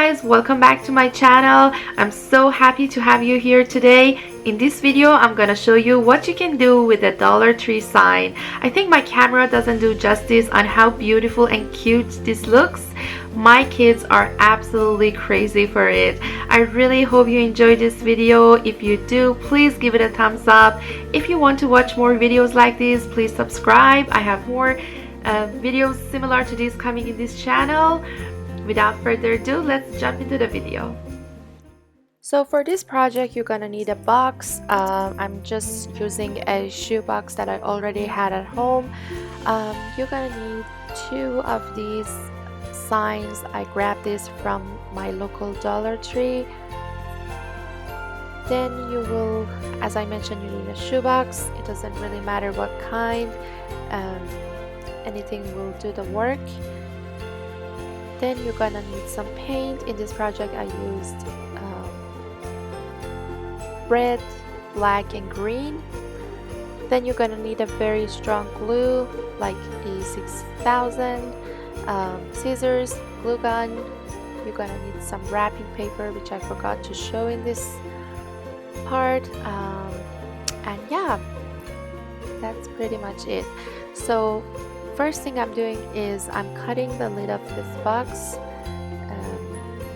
guys, welcome back to my channel. I'm so happy to have you here today. In this video, I'm gonna show you what you can do with the Dollar Tree sign. I think my camera doesn't do justice on how beautiful and cute this looks. My kids are absolutely crazy for it. I really hope you enjoyed this video. If you do, please give it a thumbs up. If you want to watch more videos like this, please subscribe. I have more videos similar to this coming in this channel. Without further ado, let's jump into the video. So for this project, you're gonna need a box. I'm just using a shoe box that I already had at home. You're gonna need 2 of these signs. I grabbed this from my local Dollar Tree. Then you will, as I mentioned, you need a shoe box. It doesn't really matter what kind. Anything will do the work. Then you're gonna need some paint. In this project I used red, black and green. Then you're gonna need a very strong glue like E6000, scissors, glue gun. You're gonna need some wrapping paper, which I forgot to show in this part, and yeah, that's pretty much it. So first thing I'm doing is I'm cutting the lid of this box.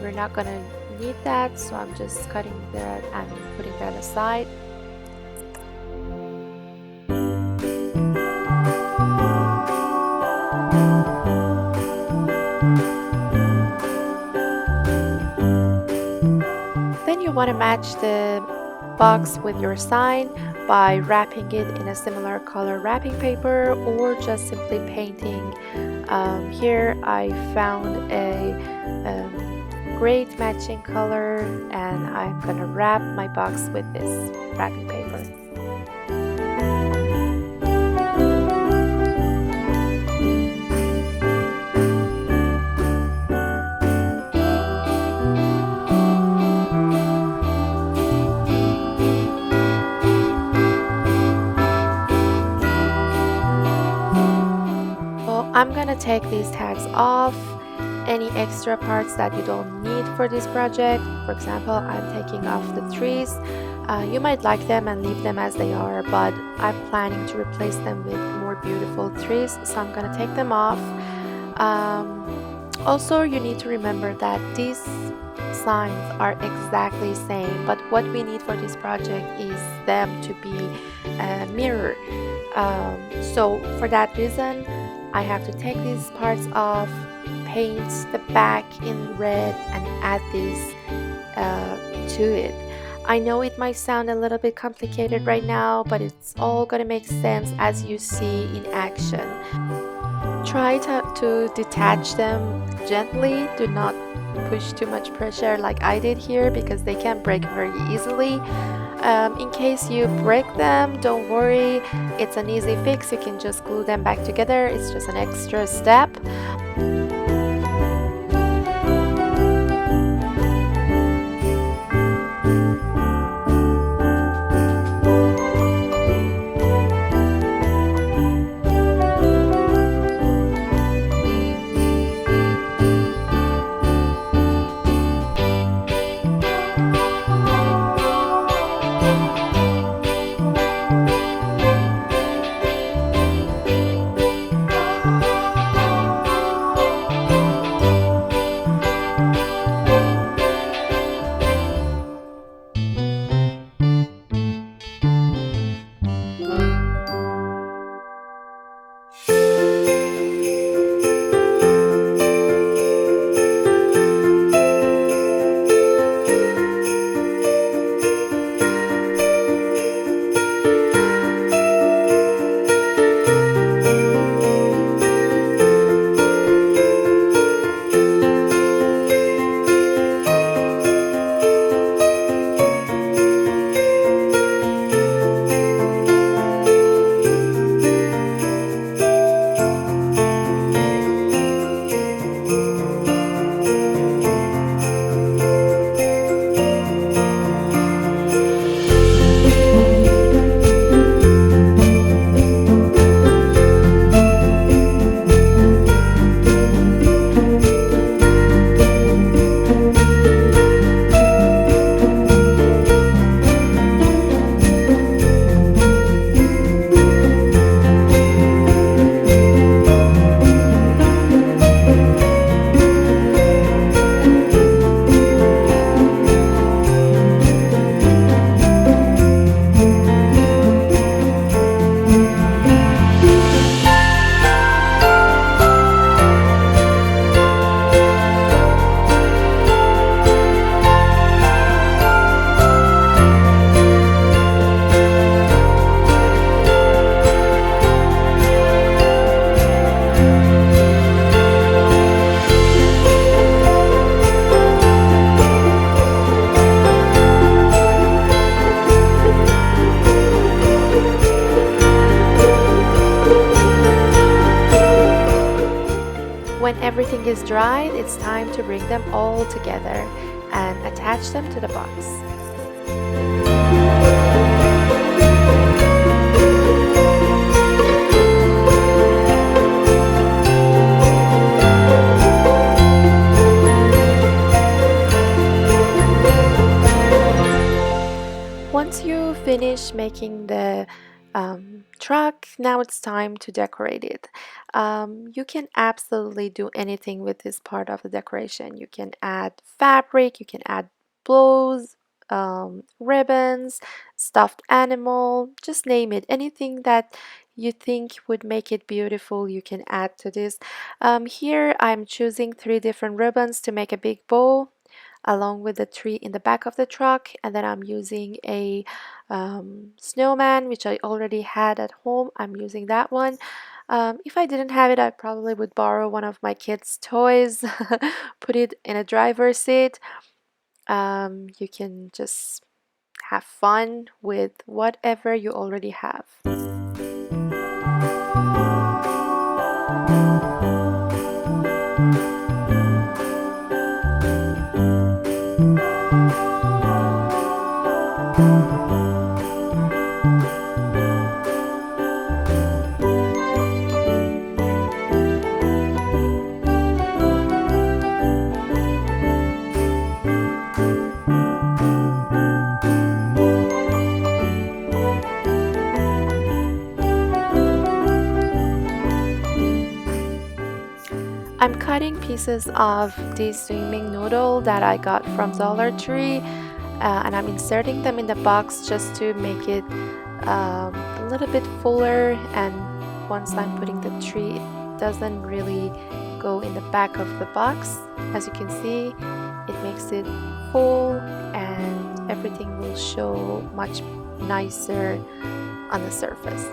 We're not gonna need that, so I'm just cutting that and putting that aside. Then you want to match the box with your sign by wrapping it in a similar color wrapping paper or just simply painting. Here I found a great matching color and I'm gonna wrap my box with this wrapping paper. I'm gonna take these tags off. Any extra parts that you don't need for this project, for example, I'm taking off the trees. You might like them and leave them as they are, but I'm planning to replace them with more beautiful trees, so I'm gonna take them off. Also, you need to remember that these signs are exactly the same, but what we need for this project is them to be a mirror. So for that reason, I have to take these parts off, paint the back in red and add this to it. I know it might sound a little bit complicated right now, but it's all gonna make sense as you see in action. Try to detach them gently. Do not push too much pressure like I did here because they can break very easily. In case you break them, don't worry, it's an easy fix. You can just glue them back together. It's just an extra step. is dried, it's time to bring them all together and attach them to the box. Once you finish making the truck, now it's time to decorate it. You can absolutely do anything with this part of the decoration. You can add fabric, you can add bows, ribbons, stuffed animal, just name it. Anything that you think would make it beautiful, you can add to this. Here I'm choosing 3 different ribbons to make a big bow along with the tree in the back of the truck, and then I'm using a snowman which I already had at home. I'm using that one. If I didn't have it, I probably would borrow one of my kids' toys, put it in a driver's seat. You can just have fun with whatever you already have. I'm cutting pieces of this swimming noodle that I got from Dollar Tree, and I'm inserting them in the box just to make it a little bit fuller. And once I'm putting the tree, it doesn't really go in the back of the box. As you can see, it makes it full and everything will show much nicer on the surface.